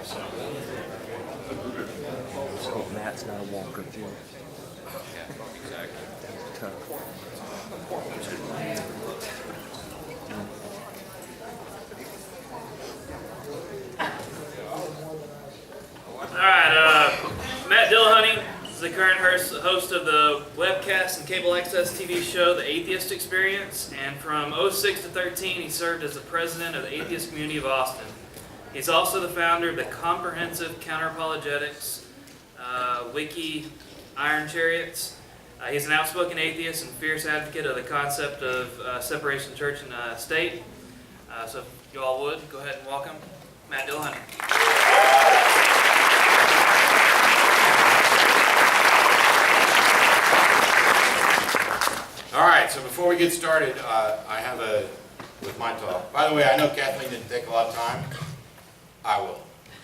Let's hope Matt's not a walker, too. Yeah, exactly. That's tough. Alright, Matt Dillahunty is the current host of the webcast and cable access TV show, The Atheist Experience, and from 06 to 13 he served as the president of the Atheist Community of Austin. He's also the founder of the comprehensive counter-apologetics wiki Iron Chariots. He's an outspoken atheist and fierce advocate of the concept of separation of church and state. So if you all would, go ahead and welcome Matt Dillahunty. All right, so before we get started, I have with my talk. By the way, I know Kathleen didn't take a lot of time. I will.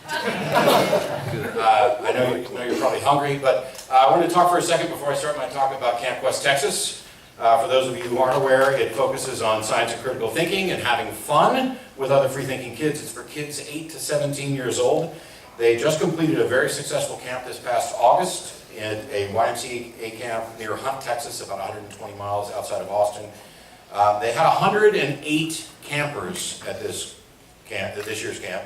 I know you're probably hungry, but I wanted to talk for a second before I start my talk about Camp West Texas. For those of you who aren't aware, it focuses on science and critical thinking and having fun with other free-thinking kids. It's for kids 8 to 17 years old. They just completed a very successful camp this past August in a YMCA camp near Hunt, Texas, about 120 miles outside of Austin. They had 108 campers at this year's camp,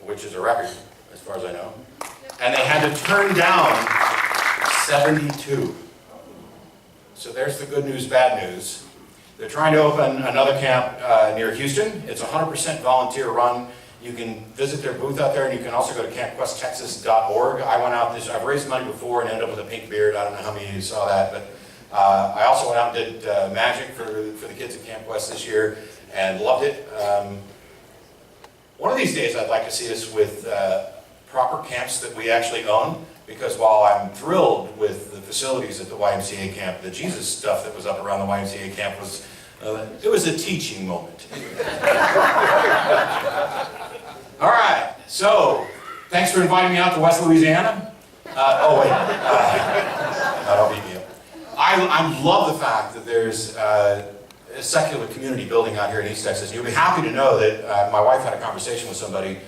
which is a record, as far as I know. And they had to turn down 72. So there's the good news, bad news. They're trying to open another camp near Houston. It's 100% volunteer run. You can visit their booth out there, and you can also go to campquesttexas.org. I went out I've raised money before and ended up with a pink beard. I don't know how many of you saw that, but I also went out and did magic for the kids at Camp West this year and loved it. One of these days I'd like to see us with proper camps that we actually own, because while I'm thrilled with the facilities at the YMCA camp, the Jesus stuff that was up around the YMCA camp was, it was a teaching moment. All right, so thanks for inviting me out to West Louisiana. Oh wait, no, don't beat me up. I love the fact that there's a secular community building out here in East Texas. You'll be happy to know that my wife had a conversation with somebody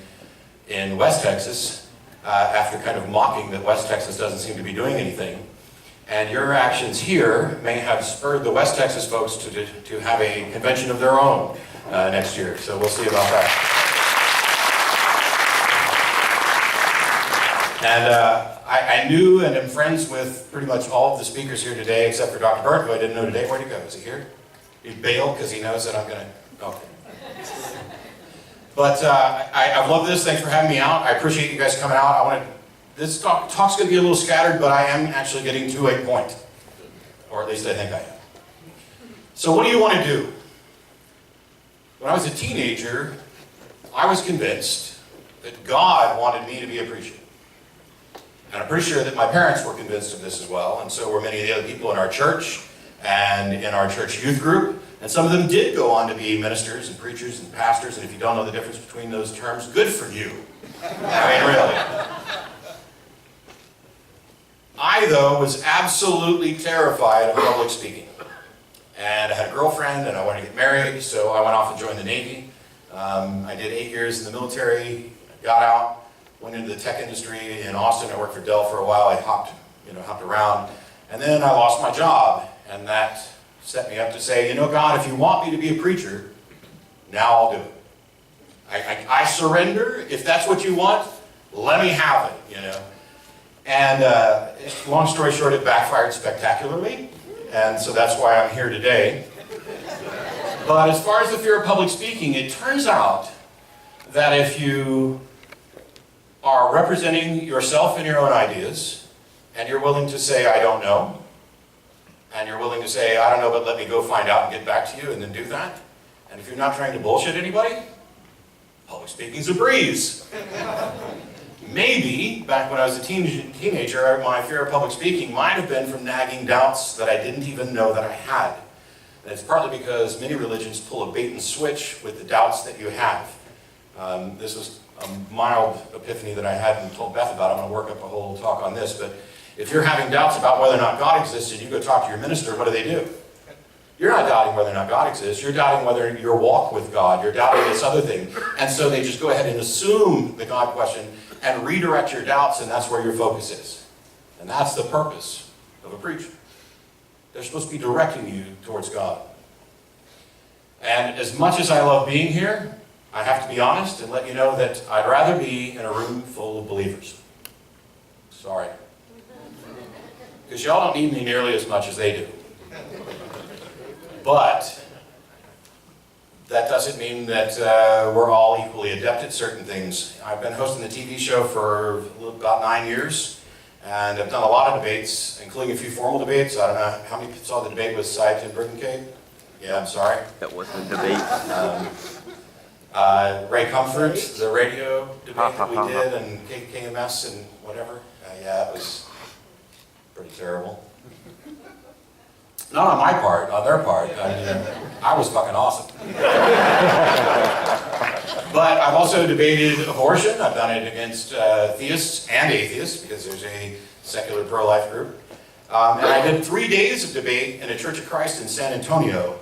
in West Texas after kind of mocking that West Texas doesn't seem to be doing anything. And your actions here may have spurred the West Texas folks to have a convention of their own next year. So we'll see about that. And I knew and am friends with pretty much all of the speakers here today, except for Dr. Burt, who I didn't know today. Where'd he go? Is he here? He bailed because he knows that I'm going to... Okay. But I love this. Thanks for having me out. I appreciate you guys coming out. This talk's going to be a little scattered, but I am actually getting to a point. Or at least I think I am. So what do you want to do? When I was a teenager, I was convinced that God wanted me to be a preacher. And I'm pretty sure that my parents were convinced of this as well, and so were many of the other people in our church and in our church youth group. And some of them did go on to be ministers and preachers and pastors, and if you don't know the difference between those terms, good for you. I mean, really. I, though, was absolutely terrified of public speaking. And I had a girlfriend, and I wanted to get married, so I went off and joined the Navy. I did 8 years in the military, got out, went into the tech industry in Austin. I worked for Dell for a while. I hopped around. And then I lost my job, and that set me up to say, God, if you want me to be a preacher, now I'll do it. I surrender. If that's what you want, let me have it, And long story short, it backfired spectacularly, and so that's why I'm here today. But as far as the fear of public speaking, it turns out that if you are representing yourself and your own ideas, and you're willing to say, I don't know, and you're willing to say, I don't know, but let me go find out and get back to you, and then do that, and if you're not trying to bullshit anybody, public speaking's a breeze. Maybe, back when I was a teenager, my fear of public speaking might have been from nagging doubts that I didn't even know that I had. And it's partly because many religions pull a bait and switch with the doubts that you have. This was a mild epiphany that I had and told Beth about. I'm going to work up a whole talk on this, but if you're having doubts about whether or not God exists and you go talk to your minister, what do? You're not doubting whether or not God exists. You're doubting whether your walk with God. You're doubting this other thing. And so they just go ahead and assume the God question and redirect your doubts, and that's where your focus is. And that's the purpose of a preacher. They're supposed to be directing you towards God. And as much as I love being here, I have to be honest and let you know that I'd rather be in a room full of believers. Sorry. Because y'all don't need me nearly as much as they do. But that doesn't mean that we're all equally adept at certain things. I've been hosting the TV show for about 9 years, and I've done a lot of debates, including a few formal debates. I don't know how many people saw the debate with Cy Tim Brinkcade? Yeah, I'm sorry. That was the debate. Ray Comfort, the radio debate that we did, and KMS and whatever. Yeah, it was pretty terrible. Not on my part, on their part. I mean, I was fucking awesome. But I've also debated abortion. I've done it against theists and atheists, because there's a secular pro-life group. And I did 3 days of debate in a Church of Christ in San Antonio.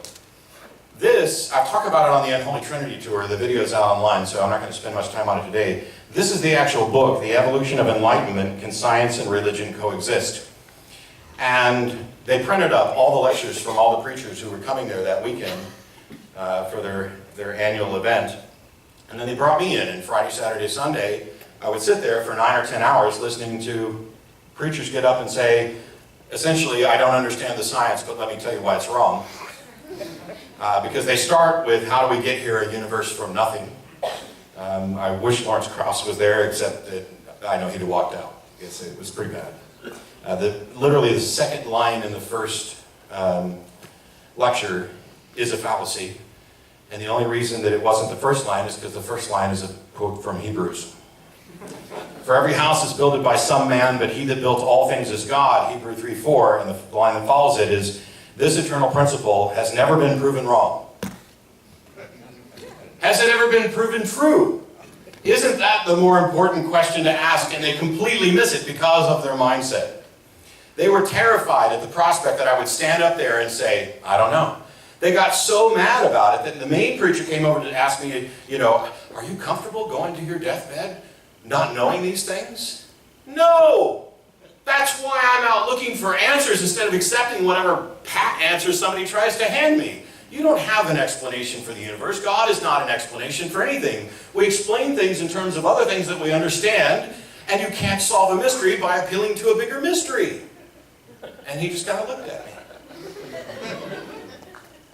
This, I've talked about it on the Unholy Trinity Tour. The video is out online, so I'm not going to spend much time on it today. This is the actual book, The Evolution of Enlightenment, Can Science and Religion Coexist? And they printed up all the lectures from all the preachers who were coming there that weekend for their annual event. And then they brought me in, and Friday, Saturday, Sunday, I would sit there for 9 or 10 hours listening to preachers get up and say, essentially, I don't understand the science, but let me tell you why it's wrong. Because they start with, how do we get here, a universe from nothing? I wish Lawrence Krauss was there, except that I know he'd have walked out. Yes, it was pretty bad. Literally the second line in the first lecture is a fallacy. And the only reason that it wasn't the first line is because the first line is a quote from Hebrews. For every house is builded by some man, but he that built all things is God, Hebrew 3:4, and the line that follows it is, this eternal principle has never been proven wrong. Has it ever been proven true? Isn't that the more important question to ask? And they completely miss it because of their mindset. They were terrified at the prospect that I would stand up there and say, I don't know. They got so mad about it that the main preacher came over to ask me, are you comfortable going to your deathbed not knowing these things? No! That's why I'm out looking for answers instead of accepting whatever pat answer somebody tries to hand me. You don't have an explanation for the universe. God is not an explanation for anything. We explain things in terms of other things that we understand, and you can't solve a mystery by appealing to a bigger mystery. And he just kind of looked at me.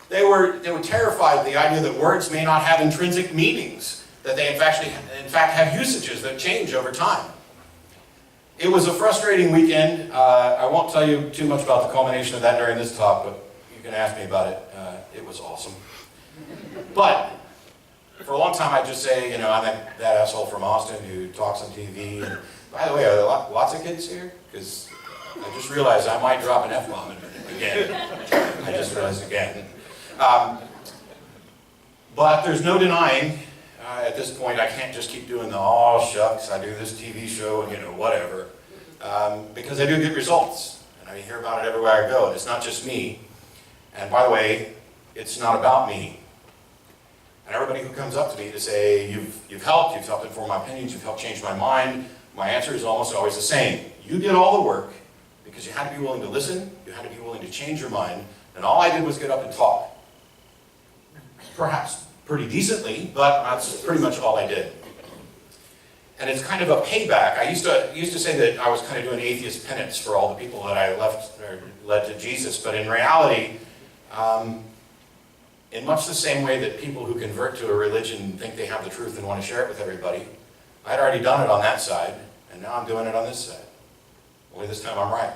They were terrified of the idea that words may not have intrinsic meanings, that they in fact have usages that change over time. It was a frustrating weekend. I won't tell you too much about the culmination of that during this talk, but you can ask me about it. It was awesome. But for a long time I'd just say, I'm that asshole from Austin who talks on TV. And by the way, are there lots of kids here? Because I just realized I might drop an F-bomb in a minute again. I just realized again. But there's no denying, at this point, I can't just keep doing the, oh shucks, I do this TV show and whatever. Because I do get results. And I hear about it everywhere I go. And it's not just me. And by the way, it's not about me. And everybody who comes up to me to say, you've helped inform my opinions, you've helped change my mind, my answer is almost always the same. You did all the work because you had to be willing to listen, you had to be willing to change your mind, and all I did was get up and talk. Perhaps pretty decently, but that's pretty much all I did. And it's kind of a payback. I used to say that I was kind of doing atheist penance for all the people that I led to Jesus, but in reality, in much the same way that people who convert to a religion think they have the truth and want to share it with everybody, I'd already done it on that side, and now I'm doing it on this side. Only this time I'm right.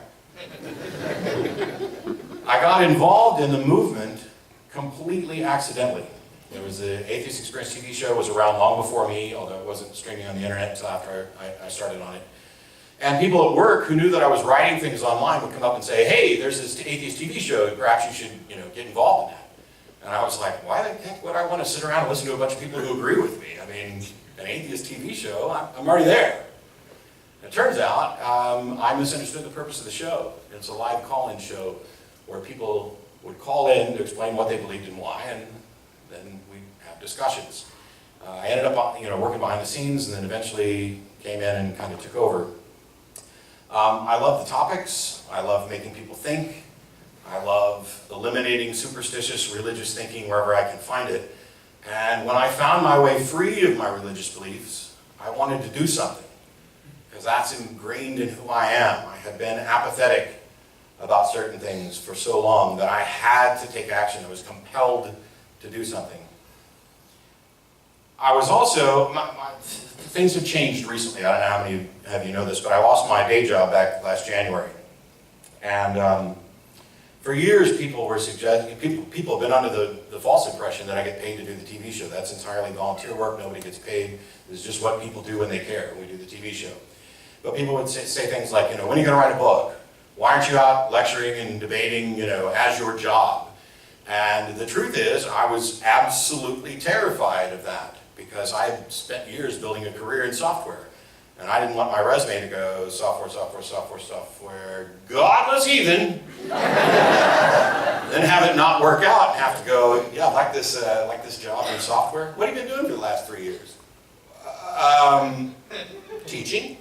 I got involved in the movement completely accidentally. There was the Atheist Experience TV show, was around long before me, although it wasn't streaming on the internet until after I started on it. And people at work who knew that I was writing things online would come up and say, hey, there's this Atheist TV show, perhaps you should get involved in that. And I was like, why the heck would I want to sit around and listen to a bunch of people who agree with me? I mean, an atheist TV show, I'm already there. It turns out I misunderstood the purpose of the show. It's a live call-in show where people would call in to explain what they believed and why, and then we'd have discussions. I ended up working behind the scenes and then eventually came in and kind of took over. I love the topics. I love making people think. I love eliminating superstitious religious thinking wherever I can find it. And when I found my way free of my religious beliefs, I wanted to do something, because that's ingrained in who I am. I had been apathetic about certain things for so long that I had to take action. I was compelled to do something. I was also, things have changed recently. I don't know how many of you know this, but I lost my day job back last January. And for years, people were suggesting, people have been under the false impression that I get paid to do the TV show. That's entirely volunteer work. Nobody gets paid. It's just what people do when they care, when we do the TV show. But people would say things like, when are you going to write a book? Why aren't you out lecturing and debating, as your job? And the truth is, I was absolutely terrified of that, because I had spent years building a career in software. And I didn't want my resume to go software, godless heathen, then have it not work out and have to go, yeah, like this job in software. What have you been doing for the last 3 years? Teaching.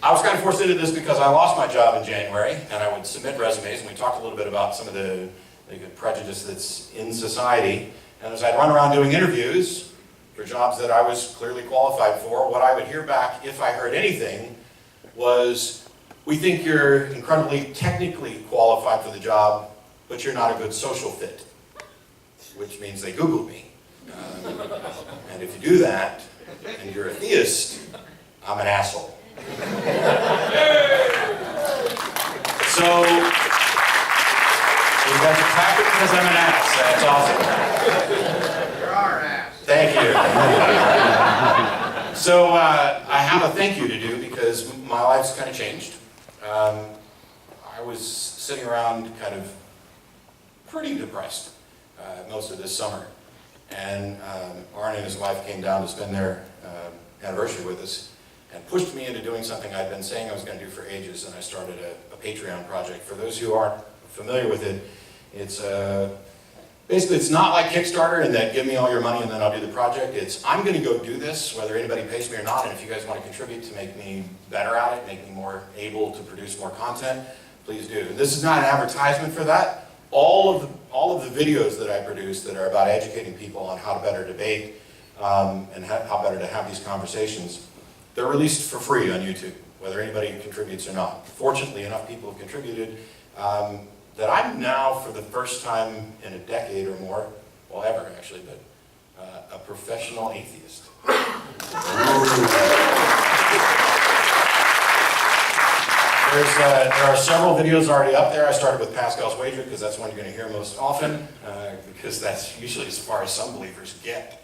I was kind of forced into this because I lost my job in January, and I would submit resumes, and we talked a little bit about some of the prejudice that's in society. And as I'd run around doing interviews for jobs that I was clearly qualified for, what I would hear back, if I heard anything, was, we think you're incredibly technically qualified for the job, but you're not a good social fit, which means they Googled me. And if you do that, and you're a theist, I'm an asshole. So, you guys are clapping because I'm an ass. That's awesome. You're our ass. Thank you. So, I have a thank you to do because my life's kind of changed. I was sitting around kind of pretty depressed most of this summer. And Arne and his wife came down to spend their anniversary with us and pushed me into doing something I'd been saying I was going to do for ages, and I started a Patreon project. For those who aren't familiar with it, it's basically, it's not like Kickstarter in that give me all your money and then I'll do the project. It's I'm going to go do this whether anybody pays me or not, and if you guys want to contribute to make me better at it, make me more able to produce more content, please do. This is not an advertisement for that. All of the videos that I produce that are about educating people on how to better debate and how better to have these conversations, they're released for free on YouTube, whether anybody contributes or not. Fortunately, enough people have contributed that I'm now, for the first time in a decade or more, well, ever actually, but a professional atheist. There are several videos already up there. I started with Pascal's Wager because that's one you're going to hear most often, because that's usually as far as some believers get.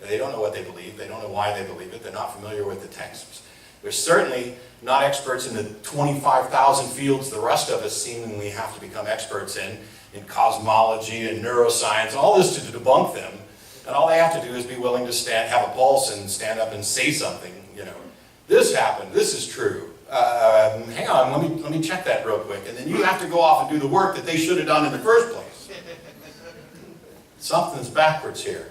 They don't know what they believe. They don't know why they believe it. They're not familiar with the texts. They're certainly not experts in the 25,000 fields the rest of us seemingly have to become experts in cosmology and neuroscience, all this to debunk them. And all they have to do is be willing to have a pulse and stand up and say something. This happened. This is true. Hang on, let me check that real quick. And then you have to go off and do the work that they should have done in the first place. Something's backwards here.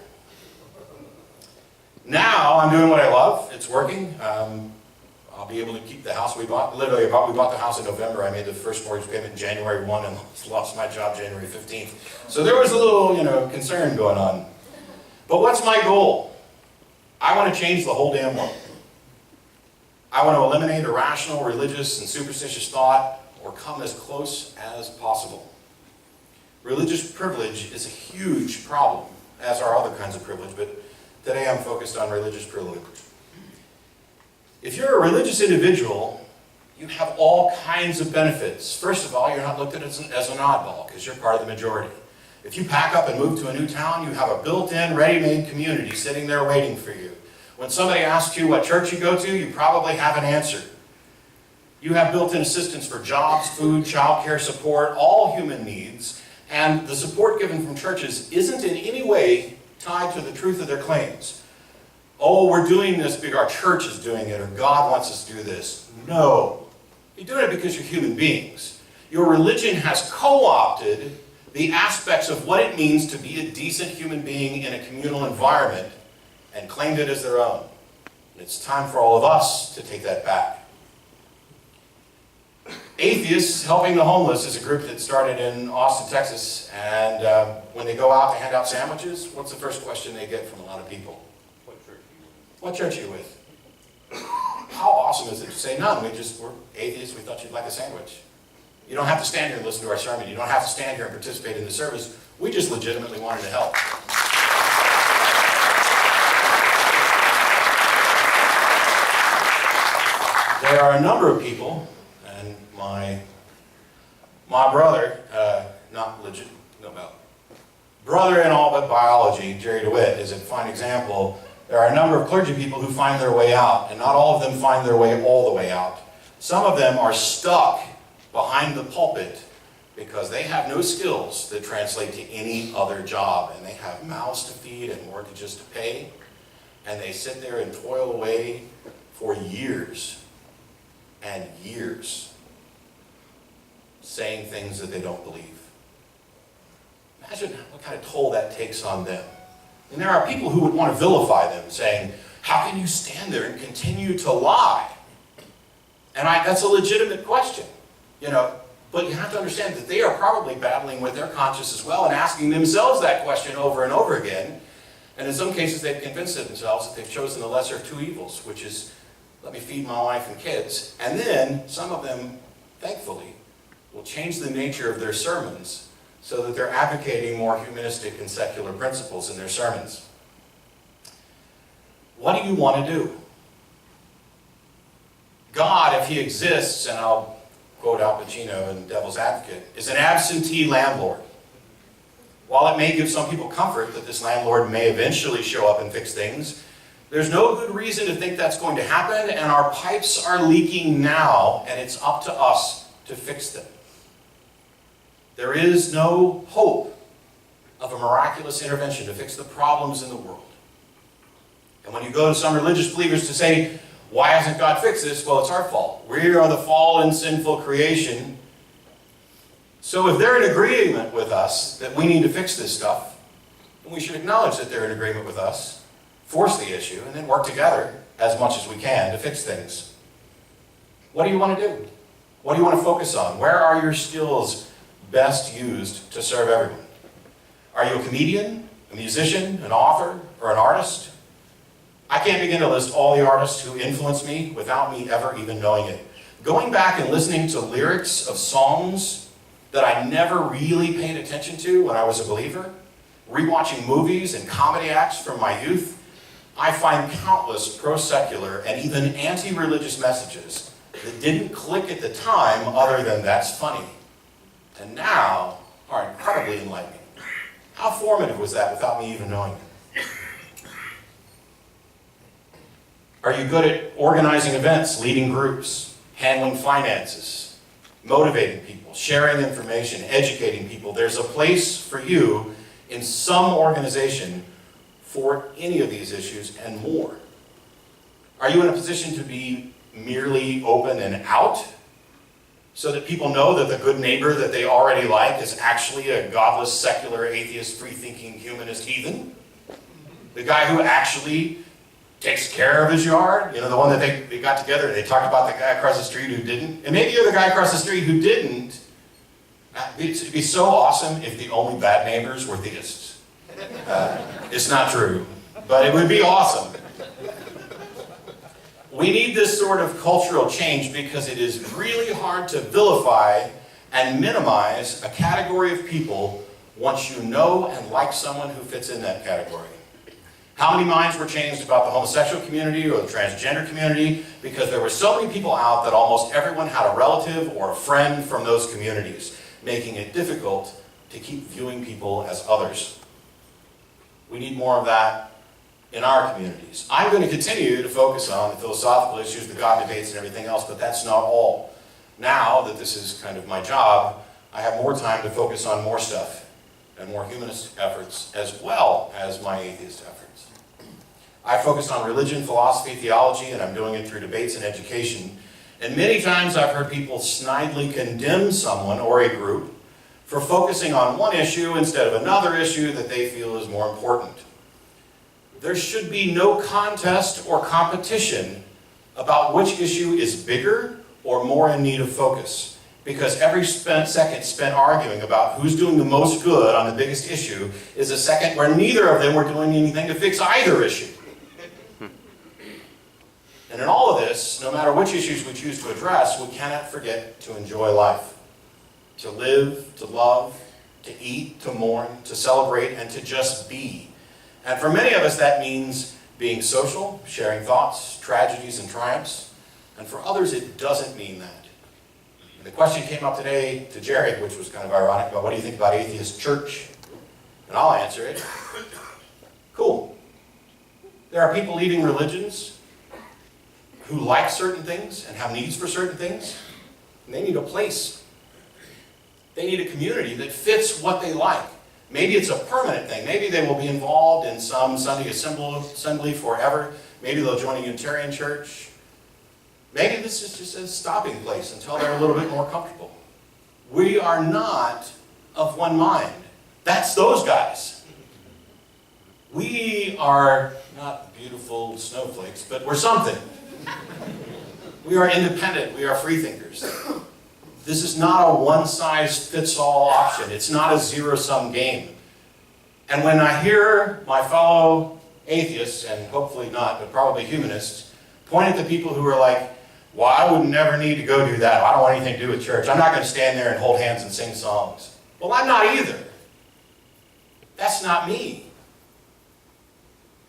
Now I'm doing what I love. It's working. I'll be able to keep the house we bought. Literally, we bought the house in November. I made the first mortgage payment in January 1 and lost my job January 15th. So there was a little, concern going on. But what's my goal? I want to change the whole damn world. I want to eliminate irrational, religious, and superstitious thought, or come as close as possible. Religious privilege is a huge problem, as are other kinds of privilege, but today I'm focused on religious privilege. If you're a religious individual, you have all kinds of benefits. First of all, you're not looked at as an oddball, because you're part of the majority. If you pack up and move to a new town, you have a built-in, ready-made community sitting there waiting for you. When somebody asks you what church you go to, you probably have an answer. You have built-in assistance for jobs, food, childcare support, all human needs, and the support given from churches isn't in any way tied to the truth of their claims. Oh, we're doing this because our church is doing it, or God wants us to do this. No. You're doing it because you're human beings. Your religion has co-opted the aspects of what it means to be a decent human being in a communal environment and claimed it as their own. It's time for all of us to take that back. Atheists Helping the Homeless is a group that started in Austin, Texas, and when they go out to hand out sandwiches, what's the first question they get from a lot of people? What church are you with? How awesome is it to say none? We're atheists, we thought you'd like a sandwich. You don't have to stand here and listen to our sermon. You don't have to stand here and participate in the service. We just legitimately wanted to help. There are a number of people, and my brother, brother in all but biology, Jerry DeWitt, is a fine example. There are a number of clergy people who find their way out, and not all of them find their way all the way out. Some of them are stuck behind the pulpit because they have no skills that translate to any other job, and they have mouths to feed and mortgages to pay, and they sit there and toil away for years and years saying things that they don't believe. Imagine what kind of toll that takes on them. And there are people who would want to vilify them, saying, how can you stand there and continue to lie? And that's a legitimate question, but you have to understand that they are probably battling with their conscience as well and asking themselves that question over and over again. And in some cases, they've convinced themselves that they've chosen the lesser of two evils, which is, let me feed my wife and kids. And then some of them, thankfully, will change the nature of their sermons so that they're advocating more humanistic and secular principles in their sermons. What do you want to do? God, if he exists, and I'll quote Al Pacino in Devil's Advocate, is an absentee landlord. While it may give some people comfort that this landlord may eventually show up and fix things, there's no good reason to think that's going to happen, and our pipes are leaking now, and it's up to us to fix them. There is no hope of a miraculous intervention to fix the problems in the world. And when you go to some religious believers to say, why hasn't God fixed this? Well, it's our fault. We are the fallen, sinful creation. So if they're in agreement with us that we need to fix this stuff, then we should acknowledge that they're in agreement with us, force the issue, and then work together as much as we can to fix things. What do you want to do? What do you want to focus on? Where are your skills best used to serve everyone? Are you a comedian, a musician, an author, or an artist? I can't begin to list all the artists who influenced me without me ever even knowing it. Going back and listening to lyrics of songs that I never really paid attention to when I was a believer, rewatching movies and comedy acts from my youth, I find countless pro-secular and even anti-religious messages that didn't click at the time other than that's funny, and now are incredibly enlightening. How formative was that without me even knowing it? Are you good at organizing events, leading groups, handling finances, motivating people, sharing information, educating people? There's a place for you in some organization for any of these issues and more. Are you in a position to be merely open and out so that people know that the good neighbor that they already like is actually a godless, secular, atheist, free-thinking, humanist heathen? The guy who actually takes care of his yard, the one that they got together and they talked about the guy across the street who didn't. And maybe you're the guy across the street who didn't. It'd be so awesome if the only bad neighbors were theists. It's not true, but it would be awesome. We need this sort of cultural change because it is really hard to vilify and minimize a category of people once you know and like someone who fits in that category. How many minds were changed about the homosexual community or the transgender community because there were so many people out that almost everyone had a relative or a friend from those communities, making it difficult to keep viewing people as others. We need more of that in our communities. I'm going to continue to focus on the philosophical issues, the God debates and everything else, but that's not all. Now that this is kind of my job, I have more time to focus on more stuff and more humanist efforts as well as my atheist efforts. I focus on religion, philosophy, theology, and I'm doing it through debates and education. And many times I've heard people snidely condemn someone or a group for focusing on one issue instead of another issue that they feel is more important. There should be no contest or competition about which issue is bigger or more in need of focus, because every second spent arguing about who's doing the most good on the biggest issue is a second where neither of them were doing anything to fix either issue. And in all of this, no matter which issues we choose to address, we cannot forget to enjoy life. To live, to love, to eat, to mourn, to celebrate, and to just be. And for many of us, that means being social, sharing thoughts, tragedies, and triumphs. And for others, it doesn't mean that. And the question came up today to Jerry, which was kind of ironic, about what do you think about atheist church? And I'll answer it. Cool. There are people leading religions who like certain things and have needs for certain things, and they need a place. They need a community that fits what they like. Maybe it's a permanent thing. Maybe they will be involved in some Sunday assembly forever. Maybe they'll join a Unitarian church. Maybe this is just a stopping place until they're a little bit more comfortable. We are not of one mind. That's those guys. We are not beautiful snowflakes, but we're something. We are independent. We are freethinkers. This is not a one-size-fits-all option. It's not a zero-sum game. And when I hear my fellow atheists, and hopefully not, but probably humanists, point at the people who are like, well, I would never need to go do that. I don't want anything to do with church. I'm not going to stand there and hold hands and sing songs. Well, I'm not either. That's not me.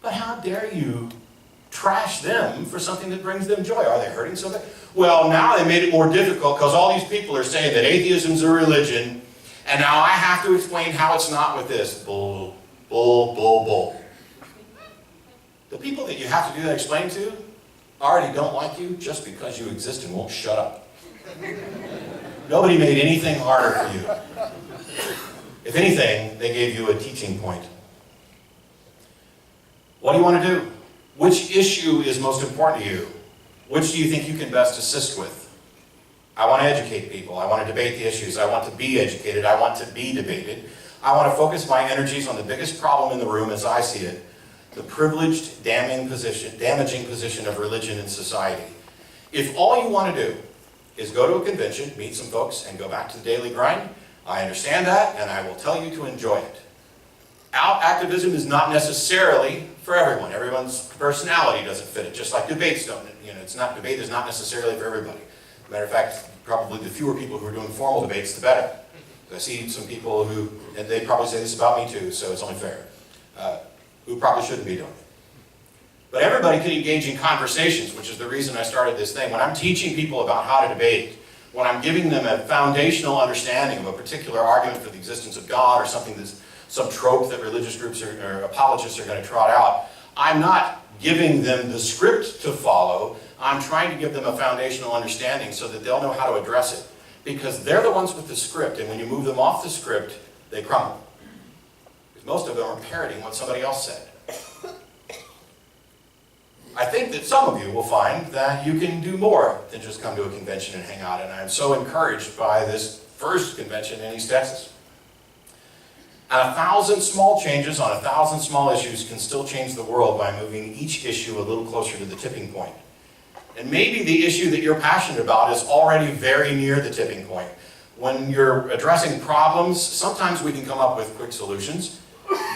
But how dare you trash them for something that brings them joy? Are they hurting something? Well, now they made it more difficult because all these people are saying that atheism's a religion, and now I have to explain how it's not with this. Bull, bull, bull, bull. The people that you have to do that explain to already don't like you just because you exist and won't shut up. Nobody made anything harder for you. If anything, they gave you a teaching point. What do you want to do? Which issue is most important to you? Which do you think you can best assist with? I want to educate people. I want to debate the issues. I want to be educated. I want to be debated. I want to focus my energies on the biggest problem in the room as I see it, the privileged, damaging position of religion in society. If all you want to do is go to a convention, meet some folks, and go back to the daily grind, I understand that, and I will tell you to enjoy it. Activism is not necessarily for everyone. Everyone's personality doesn't fit it, just like debates don't. Debate is not necessarily for everybody. Matter of fact, probably the fewer people who are doing formal debates, the better. I see some people who, and they probably say this about me too, so it's only fair, who probably shouldn't be doing it. But everybody can engage in conversations, which is the reason I started this thing. When I'm teaching people about how to debate, when I'm giving them a foundational understanding of a particular argument for the existence of God or something that's some trope that religious groups or apologists are going to trot out, I'm not giving them the script to follow. I'm trying to give them a foundational understanding so that they'll know how to address it. Because they're the ones with the script, and when you move them off the script, they crumble. Because most of them are parroting what somebody else said. I think that some of you will find that you can do more than just come to a convention and hang out, and I'm so encouraged by this first convention in East Texas. And 1,000 small changes on 1,000 small issues can still change the world by moving each issue a little closer to the tipping point. And maybe the issue that you're passionate about is already very near the tipping point. When you're addressing problems, sometimes we can come up with quick solutions,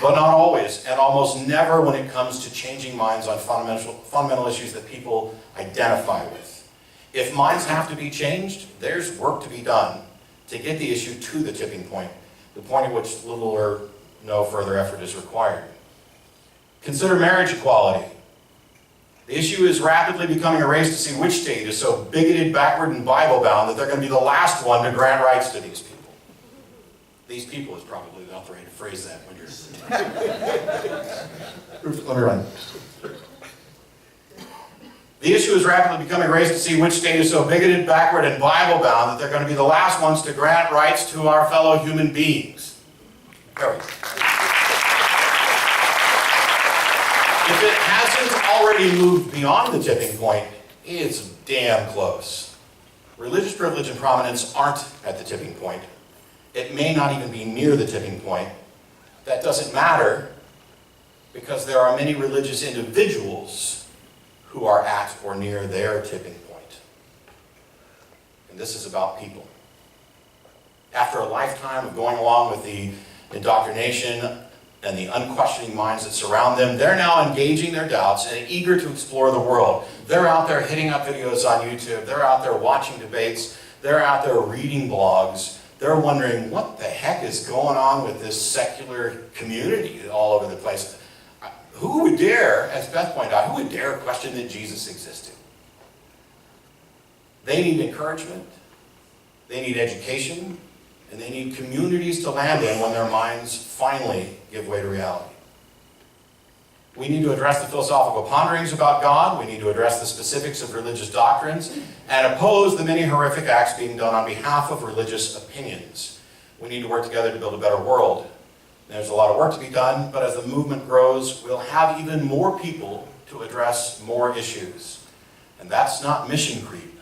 but not always, and almost never when it comes to changing minds on fundamental issues that people identify with. If minds have to be changed, there's work to be done to get the issue to the tipping point, the point at which little or no further effort is required. Consider marriage equality. The issue is rapidly becoming a race to see which state is so bigoted, backward, and Bible-bound that they're going to be the last one to grant rights to these people. These people is probably not the way to phrase that when you're... Let me run. The issue is rapidly becoming a race to see which state is so bigoted, backward, and Bible-bound that they're going to be the last ones to grant rights to our fellow human beings. There we go. If it hasn't already moved beyond the tipping point, it's damn close. Religious privilege and prominence aren't at the tipping point. It may not even be near the tipping point. That doesn't matter because there are many religious individuals who are at or near their tipping point. And this is about people. After a lifetime of going along with the indoctrination and the unquestioning minds that surround them, they're now engaging their doubts and eager to explore the world. They're out there hitting up videos on YouTube. They're out there watching debates. They're out there reading blogs. They're wondering, what the heck is going on with this secular community all over the place? Who would dare, as Beth pointed out, who would dare question that Jesus existed? They need encouragement. They need education. And they need communities to land in when their minds finally give way to reality. We need to address the philosophical ponderings about God. We need to address the specifics of religious doctrines and oppose the many horrific acts being done on behalf of religious opinions. We need to work together to build a better world. There's a lot of work to be done, but as the movement grows, we'll have even more people to address more issues. And that's not mission creep.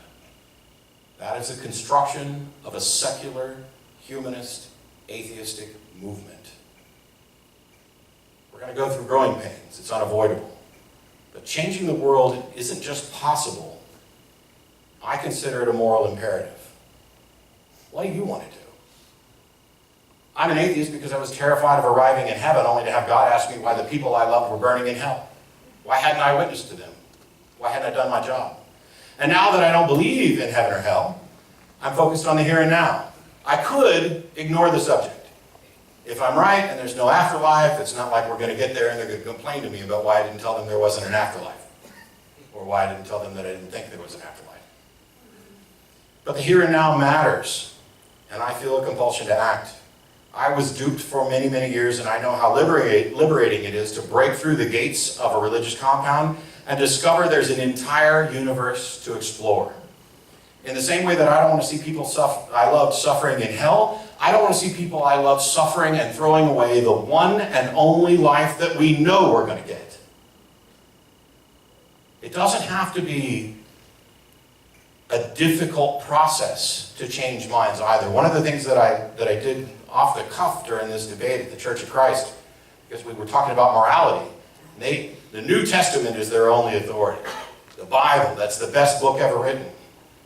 That is the construction of a secular, humanist, atheistic movement. We're going to go through growing pains. It's unavoidable. But changing the world isn't just possible. I consider it a moral imperative. What do you want to do? I'm an atheist because I was terrified of arriving in heaven only to have God ask me why the people I loved were burning in hell. Why hadn't I witnessed to them? Why hadn't I done my job? And now that I don't believe in heaven or hell, I'm focused on the here and now. I could ignore the subject. If I'm right and there's no afterlife, it's not like we're going to get there and they're going to complain to me about why I didn't tell them there wasn't an afterlife. Or why I didn't tell them that I didn't think there was an afterlife. But the here and now matters. And I feel a compulsion to act. I was duped for many, many years, and I know how liberating it is to break through the gates of a religious compound and discover there's an entire universe to explore. In the same way that I don't want to see people I loved suffering in hell, I don't want to see people I love suffering and throwing away the one and only life that we know we're going to get. It doesn't have to be a difficult process to change minds either. One of the things that I did off the cuff during this debate at the Church of Christ, because we were talking about morality, the New Testament is their only authority. The Bible, that's the best book ever written.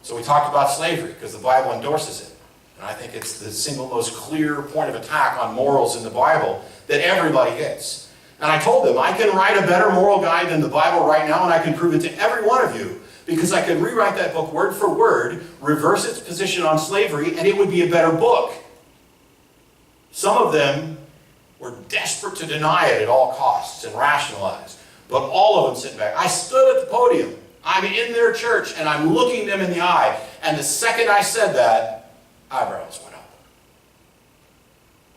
So we talked about slavery because the Bible endorses it. And I think it's the single most clear point of attack on morals in the Bible that everybody gets. And I told them, I can write a better moral guide than the Bible right now, and I can prove it to every one of you. Because I could rewrite that book word for word, reverse its position on slavery, and it would be a better book. Some of them were desperate to deny it at all costs and rationalize. But all of them sitting back. I stood at the podium. I'm in their church, and I'm looking them in the eye. And the second I said that, eyebrows went up.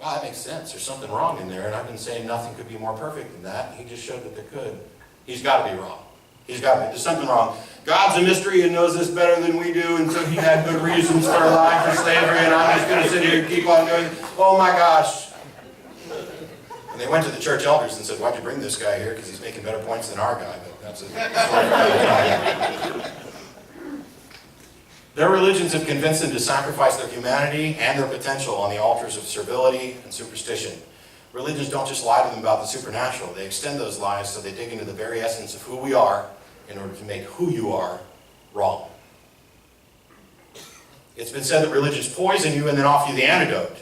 Wow, that makes sense. There's something wrong in there, and I've been saying nothing could be more perfect than that. He just showed that there could. He's got to be wrong. He's got to be. There's something wrong. God's a mystery and knows this better than we do, and so he had good reasons for allowing for slavery, and I'm just going to sit here and keep on doing, oh my gosh. And they went to the church elders and said, why'd you bring this guy here? Because he's making better points than our guy. But that's Their religions have convinced them to sacrifice their humanity and their potential on the altars of servility and superstition. Religions don't just lie to them about the supernatural. They extend those lies so they dig into the very essence of who we are in order to make who you are wrong. It's been said that religions poison you and then offer you the antidote.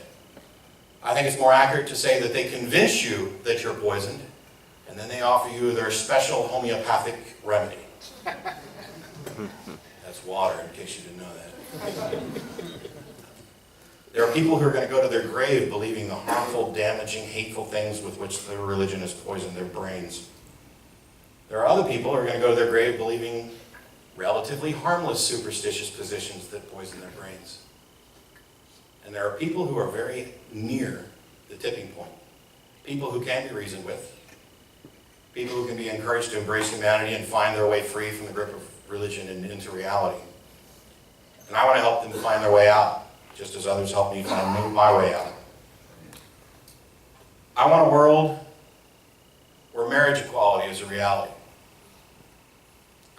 I think it's more accurate to say that they convince you that you're poisoned, and then they offer you their special homeopathic remedy. That's water, in case you didn't know that. There are people who are going to go to their grave believing the harmful, damaging, hateful things with which their religion has poisoned their brains. There are other people who are going to go to their grave believing relatively harmless, superstitious positions that poison their brains. And there are people who are very near the tipping point. People who can be reasoned with. People who can be encouraged to embrace humanity and find their way free from the grip of religion and into reality. And I want to help them find their way out, just as others helped me find my way out. I want a world where marriage equality is a reality.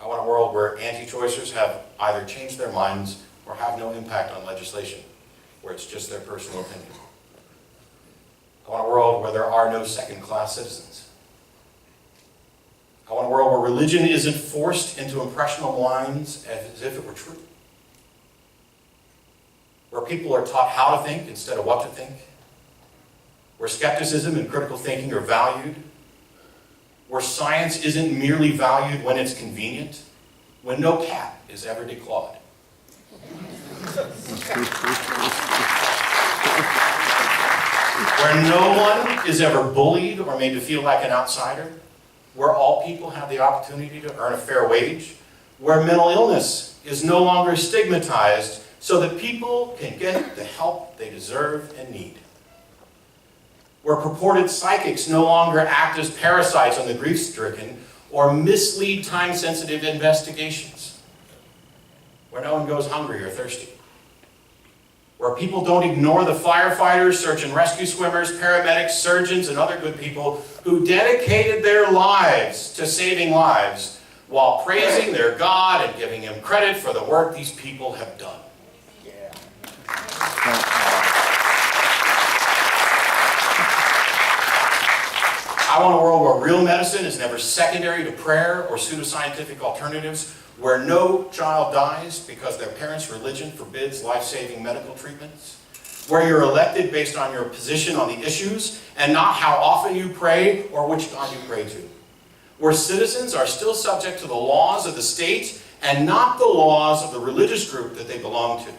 I want a world where anti-choicers have either changed their minds or have no impact on legislation, where it's just their personal opinion. I want a world where there are no second-class citizens. I want a world where religion isn't forced into impressionable minds as if it were true. Where people are taught how to think instead of what to think. Where skepticism and critical thinking are valued. Where science isn't merely valued when it's convenient. When no cat is ever declawed. Where no one is ever bullied or made to feel like an outsider. Where all people have the opportunity to earn a fair wage. Where mental illness is no longer stigmatized so that people can get the help they deserve and need. Where purported psychics no longer act as parasites on the grief-stricken or mislead time-sensitive investigations. Where no one goes hungry or thirsty. Where people don't ignore the firefighters, search and rescue swimmers, paramedics, surgeons, and other good people who dedicated their lives to saving lives while praising their God and giving him credit for the work these people have done. I want a world where real medicine is never secondary to prayer or pseudoscientific alternatives, where no child dies because their parents' religion forbids life-saving medical treatments, where you're elected based on your position on the issues and not how often you pray or which God you pray to, where citizens are still subject to the laws of the state and not the laws of the religious group that they belong to,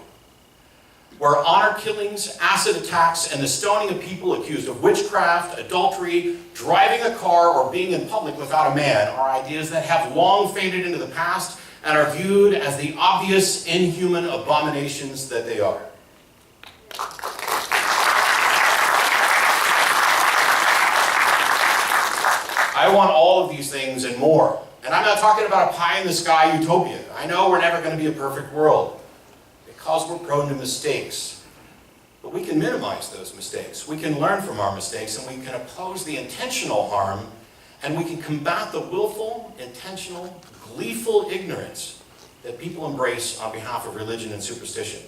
where honor killings, acid attacks, and the stoning of people accused of witchcraft, adultery, driving a car, or being in public without a man are ideas that have long faded into the past and are viewed as the obvious inhuman abominations that they are. I want all of these things and more. And I'm not talking about a pie-in-the-sky utopia. I know we're never going to be a perfect world, because we're prone to mistakes. But we can minimize those mistakes. We can learn from our mistakes, and we can oppose the intentional harm, and we can combat the willful, intentional, gleeful ignorance that people embrace on behalf of religion and superstition.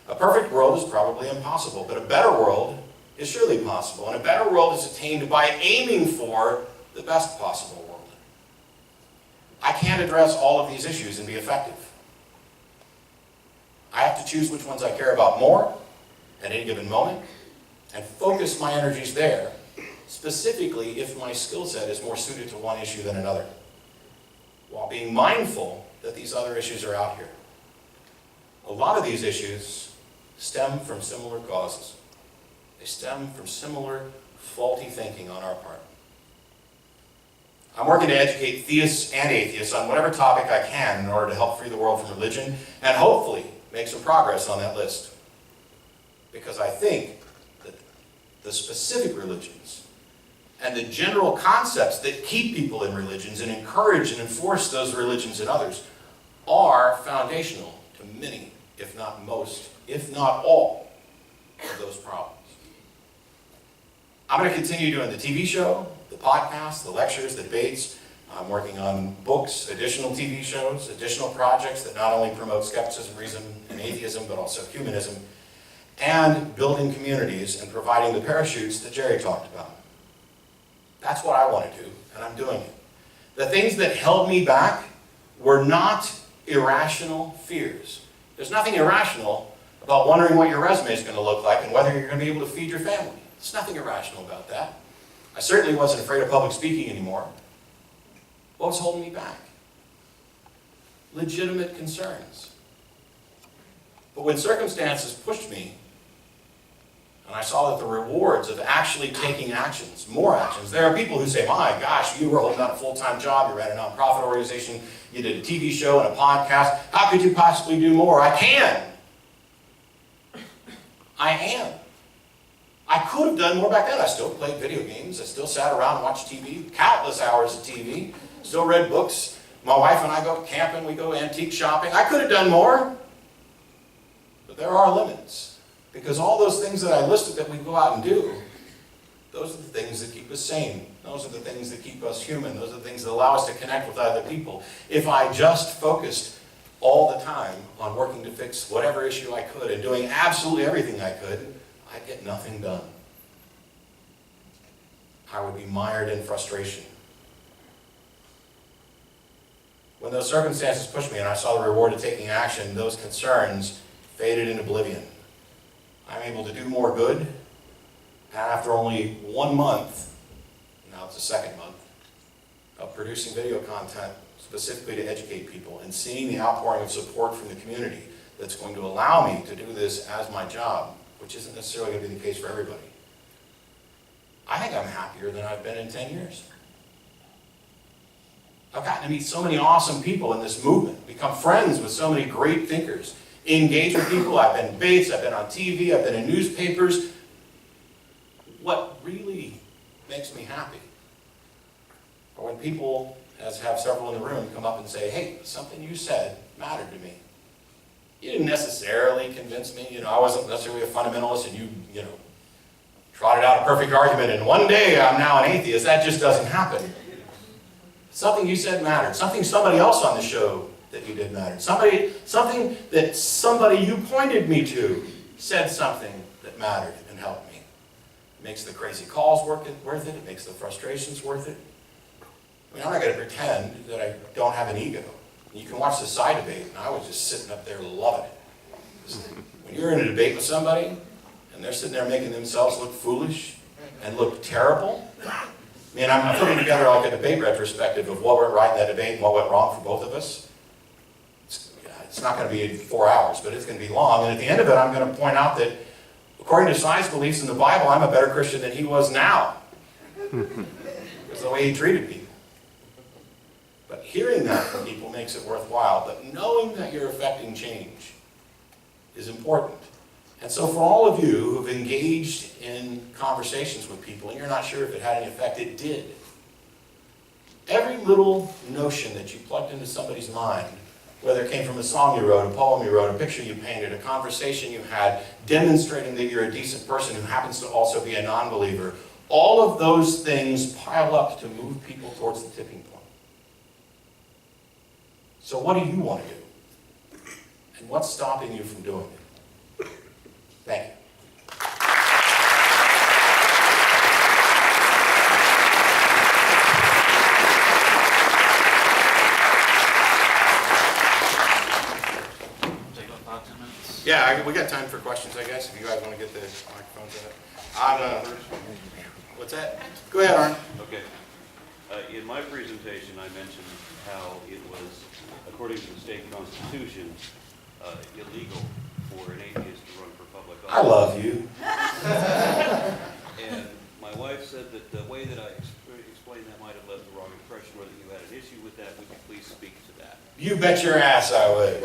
A perfect world is probably impossible, but a better world is surely possible, and a better world is attained by aiming for the best possible world. I can't address all of these issues and be effective. I have to choose which ones I care about more at any given moment and focus my energies there, specifically if my skill set is more suited to one issue than another, while being mindful that these other issues are out here. A lot of these issues stem from similar causes. They stem from similar faulty thinking on our part. I'm working to educate theists and atheists on whatever topic I can in order to help free the world from religion and hopefully make some progress on that list. Because I think that the specific religions and the general concepts that keep people in religions and encourage and enforce those religions in others are foundational to many, if not most, if not all, of those problems. I'm going to continue doing the TV show, the podcast, the lectures, the debates. I'm working on books, additional TV shows, additional projects that not only promote skepticism, reason, and atheism, but also humanism, and building communities and providing the parachutes that Jerry talked about. That's what I want to do, and I'm doing it. The things that held me back were not irrational fears. There's nothing irrational about wondering what your resume is going to look like and whether you're going to be able to feed your family. There's nothing irrational about that. I certainly wasn't afraid of public speaking anymore. What was holding me back? Legitimate concerns. But when circumstances pushed me, and I saw that the rewards of actually taking actions, more actions, there are people who say, my gosh, you were holding down a full-time job, you ran a nonprofit organization, you did a TV show and a podcast, how could you possibly do more? I can. I am. I could have done more back then. I still played video games. I still sat around and watched TV, countless hours of TV. Still read books. My wife and I go camping. We go antique shopping. I could have done more. But there are limits. Because all those things that I listed that we go out and do, those are the things that keep us sane. Those are the things that keep us human. Those are the things that allow us to connect with other people. If I just focused all the time on working to fix whatever issue I could and doing absolutely everything I could, I'd get nothing done. I would be mired in frustration. When those circumstances pushed me and I saw the reward of taking action, those concerns faded into oblivion. I'm able to do more good, and after only 1 month, now it's the second month, of producing video content specifically to educate people and seeing the outpouring of support from the community that's going to allow me to do this as my job, which isn't necessarily going to be the case for everybody. I think I'm happier than I've been in 10 years. I've gotten to meet so many awesome people in this movement, become friends with so many great thinkers, engage with people. I've been in debates, I've been on TV, I've been in newspapers. What really makes me happy are when people, as have several in the room, come up and say, hey, something you said mattered to me. You didn't necessarily convince me. I wasn't necessarily a fundamentalist, and you trotted out a perfect argument, and one day I'm now an atheist. That just doesn't happen. Something you said mattered. Something somebody else on the show that you did mattered. Something that somebody you pointed me to said something that mattered and helped me. It makes the crazy calls worth it. It makes the frustrations worth it. I mean, I'm not going to pretend that I don't have an ego. You can watch the side debate, and I was just sitting up there loving it. When you're in a debate with somebody, and they're sitting there making themselves look foolish and look terrible, I mean, I'm putting together like a debate retrospective of what went right in that debate and what went wrong for both of us. It's not going to be 4 hours, but it's going to be long. And at the end of it, I'm going to point out that according to Sai's beliefs in the Bible, I'm a better Christian than he was now. Because of the way he treated people. But hearing that from people makes it worthwhile. But knowing that you're affecting change is important. And so for all of you who have engaged in conversations with people and you're not sure if it had any effect, it did. Every little notion that you plugged into somebody's mind, whether it came from a song you wrote, a poem you wrote, a picture you painted, a conversation you had, demonstrating that you're a decent person who happens to also be a non-believer, all of those things pile up to move people towards the tipping point. So what do you want to do? And what's stopping you from doing it? Thank you. Take about 5 to 10 minutes. Yeah, we got time for questions, I guess, if you guys want to get the microphones out. What's that? Go ahead, Arn. Okay. In my presentation, I mentioned how it was, according to the state constitution, illegal for an atheist to run for public office. I love you. And my wife said that the way that I explained that might have left the wrong impression, or that you had an issue with that. Would you please speak to that? You bet your ass I would.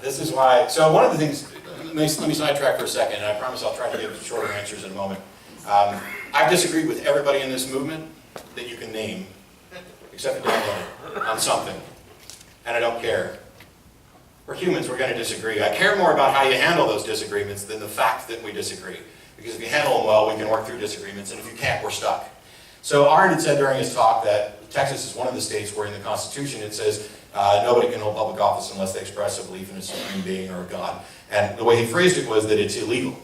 This is why. So one of the things, let me sidetrack for a second, and I promise I'll try to give shorter answers in a moment. I've disagreed with everybody in this movement that you can name, except for Dillahunty, on something. And I don't care. We're humans, we're going to disagree. I care more about how you handle those disagreements than the fact that we disagree. Because if you handle them well, we can work through disagreements, and if you can't, we're stuck. So Arn had said during his talk that Texas is one of the states where in the Constitution it says nobody can hold public office unless they express a belief in a supreme being or a God. And the way he phrased it was that it's illegal.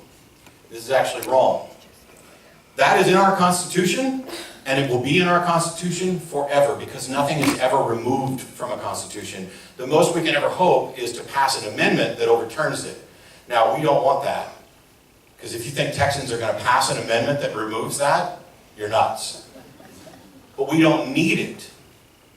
This is actually wrong. That is in our Constitution, and it will be in our Constitution forever, because nothing is ever removed from a Constitution. The most we can ever hope is to pass an amendment that overturns it. Now, we don't want that, because if you think Texans are going to pass an amendment that removes that, you're nuts. But we don't need it,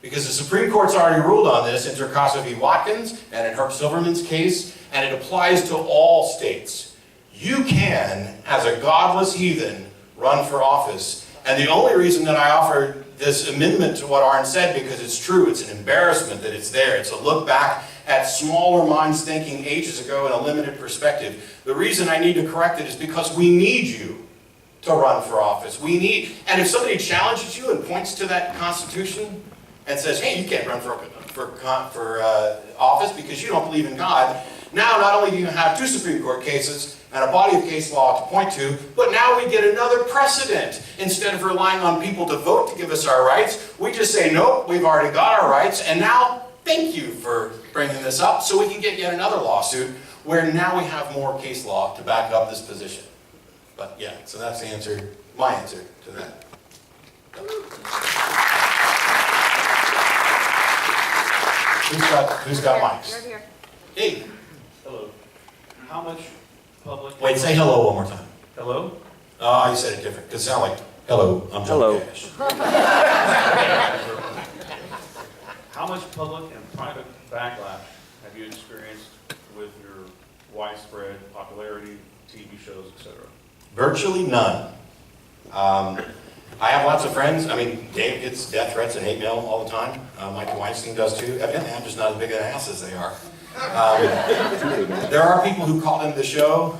because the Supreme Court's already ruled on this in Turcaso v. Watkins and in Herb Silverman's case, and it applies to all states. You can, as a godless heathen, run for office. And the only reason that I offered this amendment to what Arn said, because it's true, it's an embarrassment that it's there. It's a look back at smaller minds thinking ages ago in a limited perspective. The reason I need to correct it is because we need you to run for office. We need, and if somebody challenges you and points to that Constitution and says, hey, you can't run for office because you don't believe in God, now not only do you have 2 Supreme Court cases and a body of case law to point to, but now we get another precedent. Instead of relying on people to vote to give us our rights, we just say, nope, we've already got our rights, and now thank you for bringing this up so we can get yet another lawsuit where now we have more case law to back up this position. But yeah, so that's the answer, my answer to that. Who's got mics? You're here. Hey, Hello. How much public... wait, say hello one more time. Hello? Oh, you said it different, because it sounded like, hello, I'm John Hello. Cash. How much public and private backlash have you experienced with your widespread popularity, TV shows, etc.? Virtually none. I have lots of friends. I mean, Dave gets death threats and hate mail all the time. Michael Weinstein does too. Evidently, I'm just not as big an ass as they are. There are people who call into the show.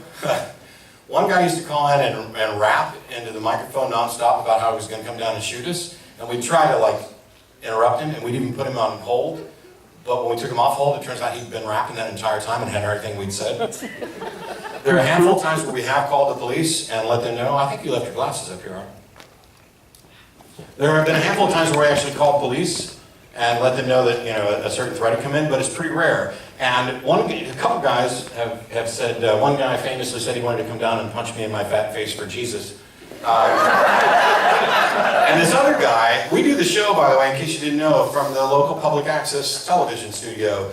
One guy used to call in and rap into the microphone nonstop about how he was going to come down and shoot us. And we'd try to like interrupt him, and we'd even put him on hold. But when we took him off hold, it turns out he'd been rapping that entire time and had everything we'd said. There are a handful of times where we have called the police and let them know, I think you left your glasses up here, Art. There have been a handful of times where we actually called police and let them know that, you know, a certain threat had come in, but it's pretty rare. And a couple guys have said, one guy famously said he wanted to come down and punch me in my fat face for Jesus. And this other guy, we do the show, by the way, in case you didn't know, from the local public access television studio,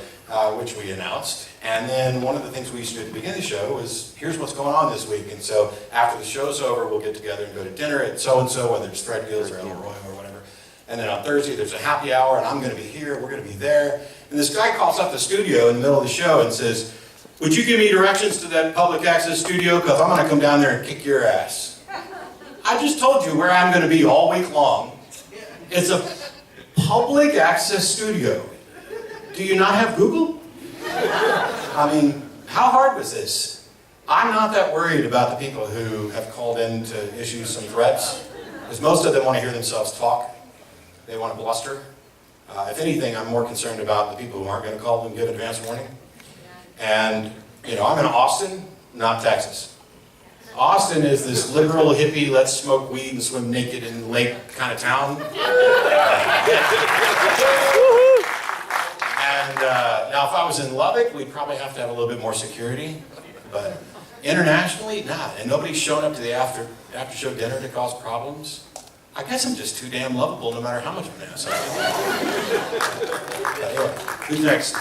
which we announced. And then one of the things we used to do at the beginning of the show was, here's what's going on this week. And so after the show's over, we'll get together and go to dinner at so-and-so, whether it's Threadgill's or El Arroyo or whatever. And then on Thursday, there's a happy hour, and I'm going to be here, we're going to be there. And this guy calls up the studio in the middle of the show and says, would you give me directions to that public access studio? Because I'm going to come down there and kick your ass. I just told you where I'm going to be all week long. It's a public access studio. Do you not have Google? I mean, how hard was this? I'm not that worried about the people who have called in to issue some threats, because most of them want to hear themselves talk. They want to bluster. If anything, I'm more concerned about the people who aren't going to call and give advance warning. And, you know, I'm in Austin, not Texas. Austin is this liberal, hippie, let's smoke weed and swim naked in the lake kind of town. And now if I was in Lubbock, we'd probably have to have a little bit more security. But internationally, nah. And nobody's showing up to the after show dinner to cause problems. I guess I'm just too damn lovable no matter how much of an ass I am. Anyway, who's next?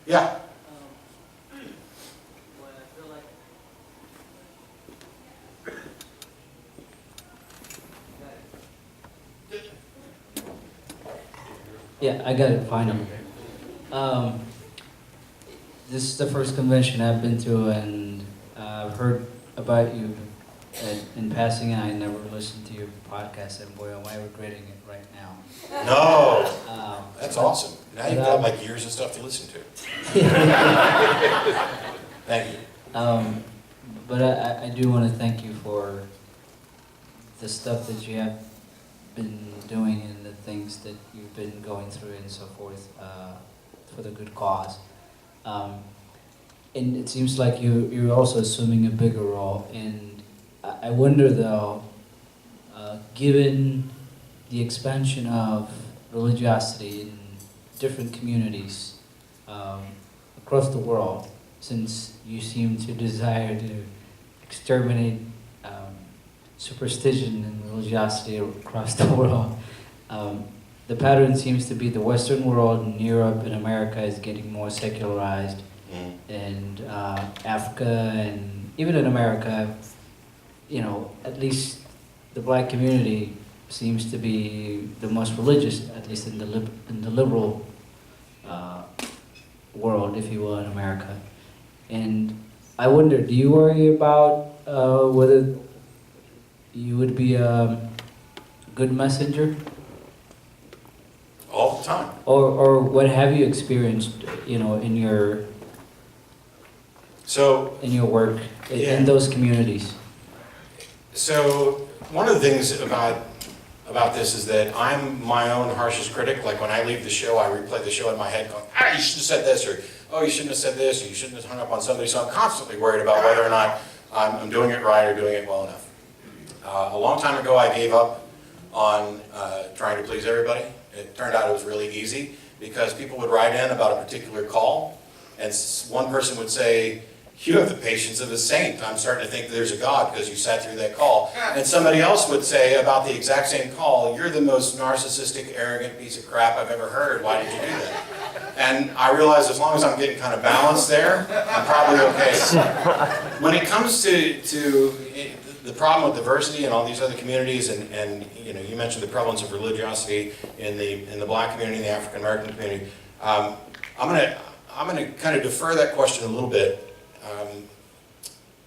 Yeah. Yeah, I got it finally. This is the first convention I've been to, and I've heard about you in passing, and I never listened to your podcast, and boy, am I regretting it right now. No, that's awesome. Now you've got like years of stuff to listen to. Thank you. But I do want to thank you for the stuff that you have been doing and the things that you've been going through and so forth for the good cause. And it seems like you're also assuming a bigger role. And I wonder though, given the expansion of religiosity in different communities across the world, since you seem to desire to exterminate superstition and religiosity across the world, the pattern seems to be the Western world and Europe and America is getting more secularized, and Africa and even in America, you know, at least the black community seems to be the most religious, at least in the liberal world, if you will, in America. And I wonder, do you worry about whether you would be a good messenger? All the time. Or what have you experienced, you know, in your work in those communities? So one of the things about this is that I'm my own harshest critic. Like when I leave the show, I replay the show in my head going, you should have said this, or oh, you shouldn't have said this, or you shouldn't have hung up on somebody. So I'm constantly worried about whether or not I'm doing it right or doing it well enough. A long time ago, I gave up on trying to please everybody. It turned out it was really easy because people would write in about a particular call, and one person would say, "You have the patience of a saint. I'm starting to think there's a God because you sat through that call." And somebody else would say about the exact same call, "You're the most narcissistic, arrogant piece of crap I've ever heard. Why did you do that?" And I realized as long as I'm getting kind of balanced there, I'm probably okay. When it comes to the problem with diversity in all these other communities, and you mentioned the prevalence of religiosity in the Black community, in the African American community, I'm gonna kind of defer that question a little bit.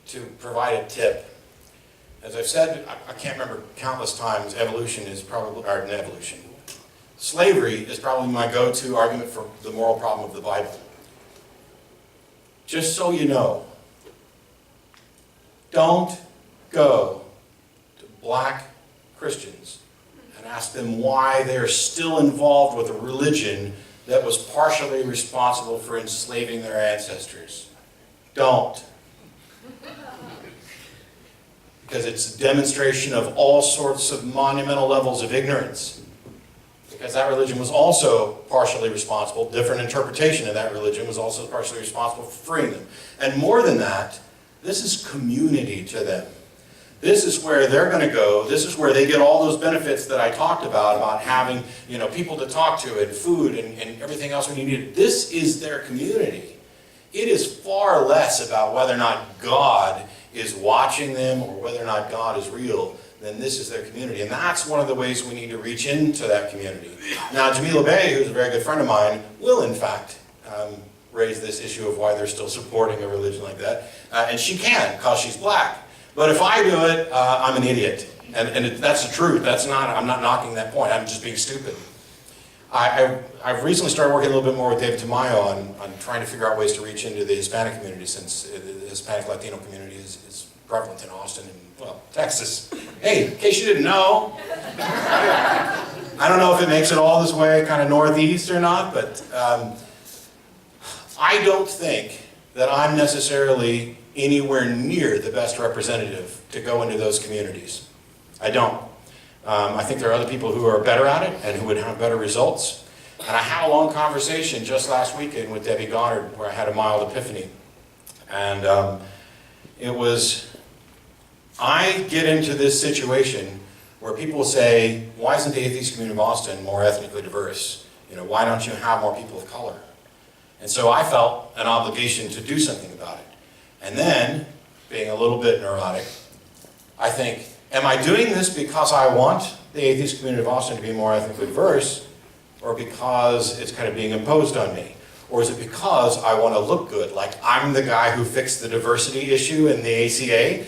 To provide a tip. As I've said, I can't remember countless times, evolution is probably, or not evolution. Slavery is probably my go-to argument for the moral problem of the Bible. Just so you know, don't go to Black Christians and ask them why they're still involved with a religion that was partially responsible for enslaving their ancestors. Don't. Because it's a demonstration of all sorts of monumental levels of ignorance. Because that religion was also partially responsible, different interpretation of that religion was also partially responsible for freeing them. And more than that, this is community to them. This is where they're going to go. This is where they get all those benefits that I talked about having people to talk to and food and everything else when you need it. This is their community. It is far less about whether or not God is watching them or whether or not God is real, then this is their community. And that's one of the ways we need to reach into that community. Now, Jamila Bey, who's a very good friend of mine, will in fact raise this issue of why they're still supporting a religion like that. And she can, because she's Black. But if I do it, I'm an idiot. And that's the truth. I'm not knocking that point. I'm just being stupid. I've recently started working a little bit more with David Tamayo on trying to figure out ways to reach into the Hispanic community, since the Hispanic Latino community is prevalent in Austin and, well, Texas. Hey, in case you didn't know, I don't know if it makes it all this way kind of northeast or not, but I don't think that I'm necessarily anywhere near the best representative to go into those communities. I don't. I think there are other people who are better at it and who would have better results. And I had a long conversation just last weekend with Debbie Goddard where I had a mild epiphany. And it was, I get into this situation where people say, why isn't the atheist community of Austin more ethnically diverse? Why don't you have more people of color? And so I felt an obligation to do something about it. And then, being a little bit neurotic, I think, am I doing this because I want the atheist community of Austin to be more ethnically diverse, or because it's kind of being imposed on me? Or is it because I want to look good, like I'm the guy who fixed the diversity issue in the ACA?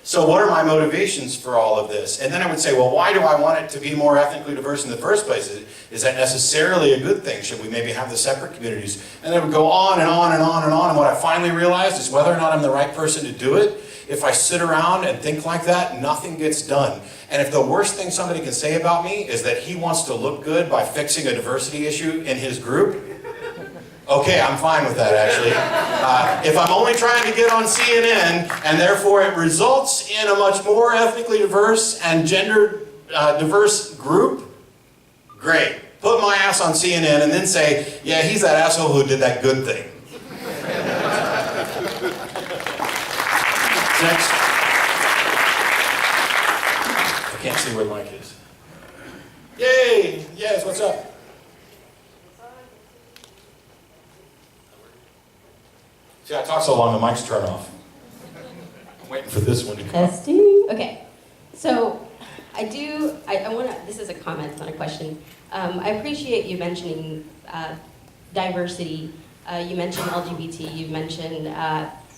So what are my motivations for all of this? And then I would say, well, why do I want it to be more ethnically diverse in the first place? Is that necessarily a good thing? Should we maybe have the separate communities? And then it would go on and on and on and on. And what I finally realized is whether or not I'm the right person to do it, if I sit around and think like that, nothing gets done. And if the worst thing somebody can say about me is that he wants to look good by fixing a diversity issue in his group, okay, I'm fine with that, actually. If I'm only trying to get on CNN, and therefore it results in a much more ethnically diverse and gender diverse group, great. Put my ass on CNN and then say, yeah, he's that asshole who did that good thing. Next. I can't see where the mic is. Yay! Yes, what's up? See, I talk so long, the mic's turn off. I'm waiting for this one to come. Testing. Okay. So, I want to, this is a comment, not a question. I appreciate you mentioning diversity. You mentioned LGBT, you mentioned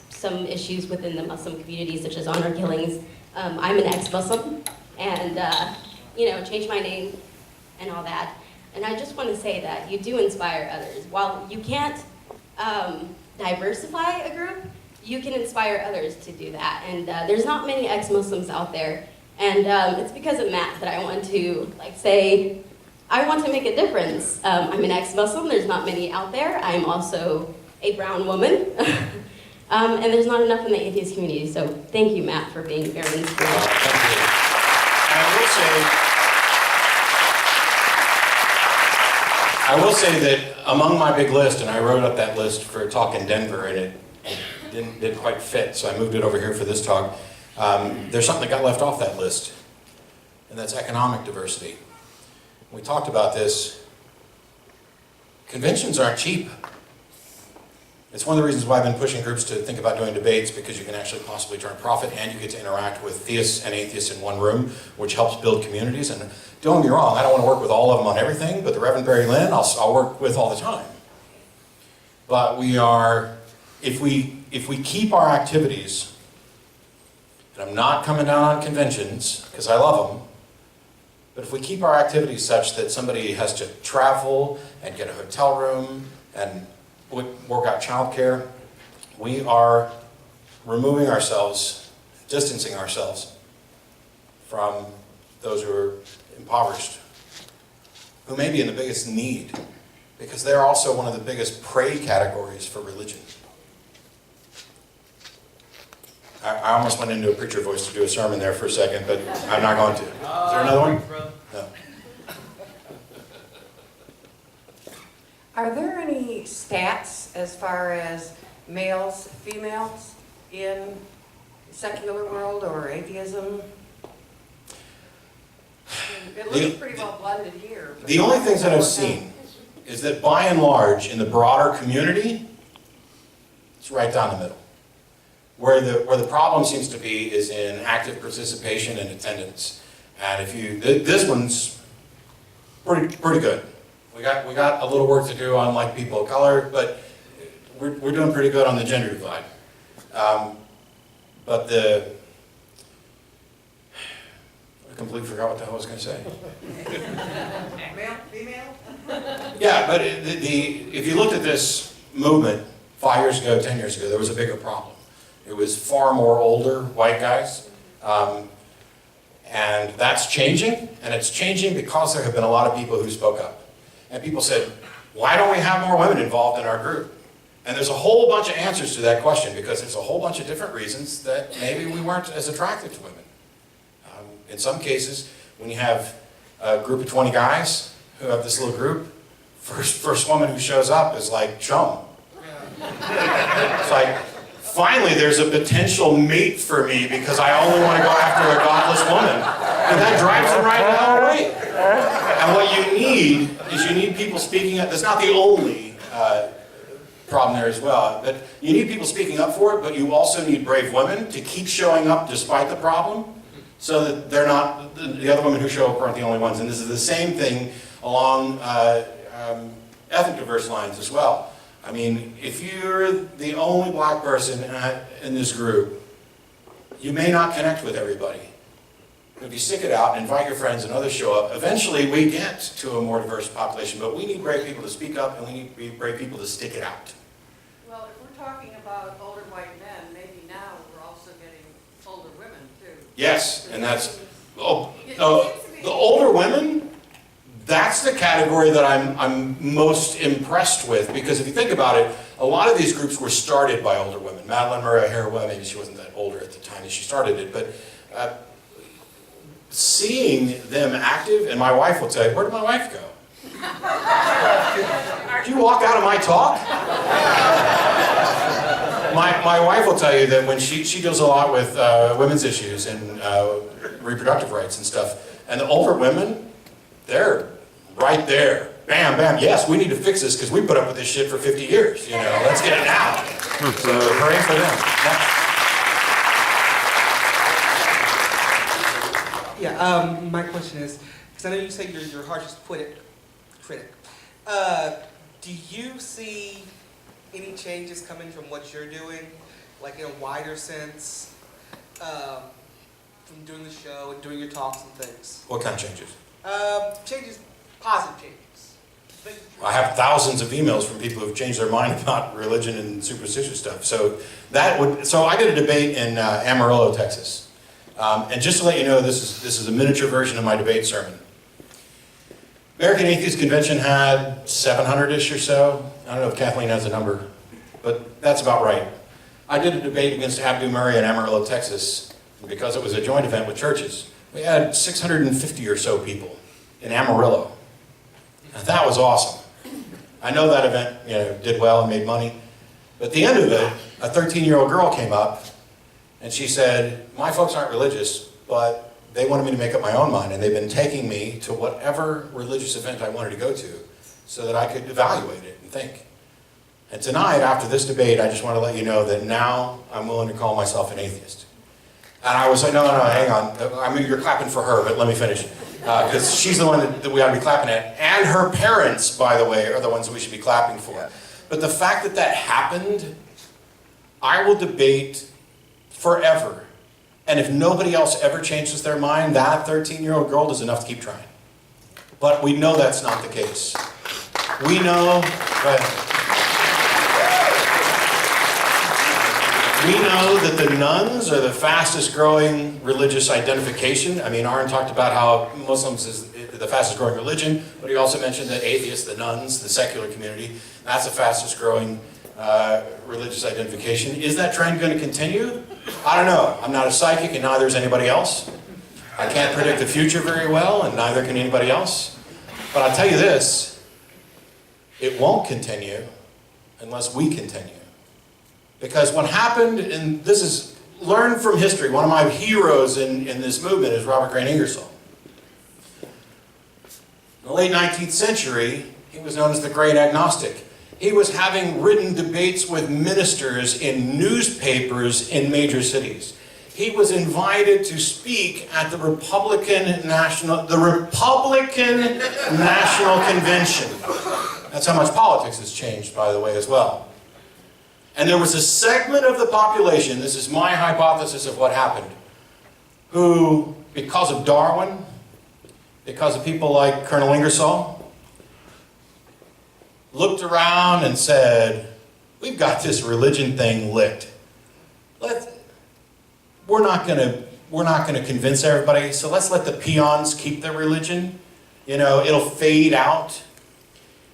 some issues within the Muslim community, such as honor killings. I'm an ex-Muslim, and changed my name and all that. And I just want to say that you do inspire others. While you can't diversify a group, you can inspire others to do that. And there's not many ex-Muslims out there. And it's because of Matt that I want to say, I want to make a difference. I'm an ex-Muslim, there's not many out there. I'm also a brown woman. And there's not enough in the atheist community. So thank you, Matt, for being very inspiring. Thank you. And I will say, I will say that among my big list, and I wrote up that list for a talk in Denver, and it didn't quite fit, so I moved it over here for this talk. There's something that got left off that list, and that's economic diversity. We talked about this. Conventions aren't cheap. It's one of the reasons why I've been pushing groups to think about doing debates, because you can actually possibly turn a profit and you get to interact with theists and atheists in one room, which helps build communities. And don't get me wrong, I don't want to work with all of them on everything, but the Reverend Barry Lynn, I'll work with all the time. But we are, if we keep our activities, and I'm not coming down on conventions, because I love them, but if we keep our activities such that somebody has to travel and get a hotel room and work out childcare, we are removing ourselves, distancing ourselves from those who are impoverished, who may be in the biggest need, because they're also one of the biggest prey categories for religion. I almost went into a preacher voice to do a sermon there for a second, but I'm not going to. Is there another one? No. Are there any stats as far as males, females in secular world or atheism? It looks pretty well blended here. The only things that I've seen is that by and large, in the broader community, it's right down the middle. Where the problem seems to be is in active participation and attendance. And this one's pretty good. We got a little work to do on like people of color, but we're doing pretty good on the gender divide. But I completely forgot what the hell I was going to say. Male, female? Yeah, but if you looked at this movement 5 years ago, 10 years ago, there was a bigger problem. It was far more older white guys. And that's changing, and it's changing because there have been a lot of people who spoke up. And people said, why don't we have more women involved in our group? And there's a whole bunch of answers to that question, because there's a whole bunch of different reasons that maybe we weren't as attracted to women. In some cases, when you have a group of 20 guys who have this little group, first woman who shows up is like chum. It's like, finally there's a potential mate for me because I only want to go after a godless woman. And that drives them right the hell away. And what you need is you need people speaking up. That's not the only problem there as well. But you need people speaking up for it, but you also need brave women to keep showing up despite the problem, so that they're not, the other women who show up aren't the only ones. And this is the same thing along ethnic diverse lines as well. I mean, if you're the only black person in this group, you may not connect with everybody. But if you stick it out and invite your friends and others show up, eventually we get to a more diverse population. But we need brave people to speak up, and we need brave people to stick it out. Well, if we're talking about older white men, maybe now we're also getting older women too. Yes, and that's, the older women, that's the category that I'm most impressed with, because if you think about it, a lot of these groups were started by older women. Madeline Murray O'Hara, well, maybe she wasn't that older at the time that she started it, but seeing them active, and my wife will tell you, where did my wife go? Did you walk out of my talk? My wife will tell you that when she deals a lot with women's issues and reproductive rights and stuff, and the older women, they're right there. Bam, bam, yes, we need to fix this because we put up with this shit for 50 years, you know, let's get it now. So hooray for them. Yeah, my question is, because I know you say you're your harshest critic. Do you see any changes coming from what you're doing, like in a wider sense, from doing the show and doing your talks and things? What kind of changes? Changes, positive changes. I have thousands of emails from people who've changed their mind about religion and superstitious stuff. So I did a debate in Amarillo, Texas. And just to let you know, this is a miniature version of my debate sermon. American Atheist Convention had 700-ish or so. I don't know if Kathleen has a number, but that's about right. I did a debate against Abdu Murray in Amarillo, Texas, because it was a joint event with churches. We had 650 or so people in Amarillo. And that was awesome. I know that event, did well and made money. But at the end of it, a 13-year-old girl came up and she said, my folks aren't religious, but they wanted me to make up my own mind, and they've been taking me to whatever religious event I wanted to go to so that I could evaluate it and think. And tonight, after this debate, I just want to let you know that now I'm willing to call myself an atheist. And I was like, no, hang on. I mean, you're clapping for her, but let me finish. Because she's the one that we ought to be clapping at. And her parents, by the way, are the ones that we should be clapping for. But the fact that that happened, I will debate forever. And if nobody else ever changes their mind, that 13-year-old girl is enough to keep trying. But we know that's not the case. We know that the nuns are the fastest growing religious identification. I mean, Aaron talked about how Muslims is the fastest growing religion, but he also mentioned that atheists, the nuns, the secular community, that's the fastest growing religious identification. Is that trend going to continue? I don't know. I'm not a psychic, and neither is anybody else. I can't predict the future very well, and neither can anybody else. But I'll tell you this, it won't continue unless we continue. Because what happened, and this is, learn from history, one of my heroes in this movement is Robert Grant Ingersoll. In the late 19th century, he was known as the Great Agnostic. He was having written debates with ministers in newspapers in major cities. He was invited to speak at the Republican National Convention. That's how much politics has changed, by the way, as well. And there was a segment of the population, this is my hypothesis of what happened, who, because of Darwin, because of people like Colonel Ingersoll, looked around and said, we've got this religion thing licked. We're not going to convince everybody, so let's let the peons keep their religion. It'll fade out.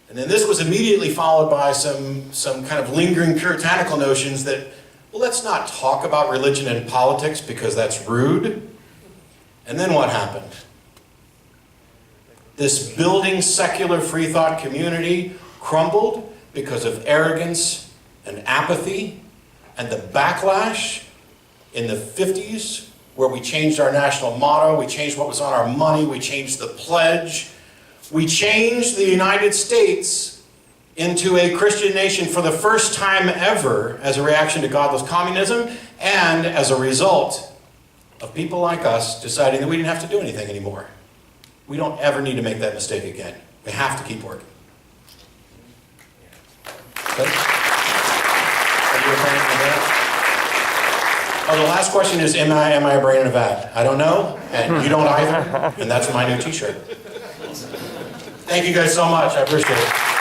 And then this was immediately followed by some kind of lingering puritanical notions that, well, let's not talk about religion and politics because that's rude. And then what happened? This building secular free thought community crumbled because of arrogance and apathy and the backlash in the 50s, where we changed our national motto, we changed what was on our money, we changed the pledge. We changed the United States into a Christian nation for the first time ever as a reaction to godless communism and as a result of people like us deciding that we didn't have to do anything anymore. We don't ever need to make that mistake again. We have to keep working. Okay. Oh, the last question is, am I a brain in a vat? I don't know, and you don't either, and that's my new t-shirt. Thank you guys so much. I appreciate it.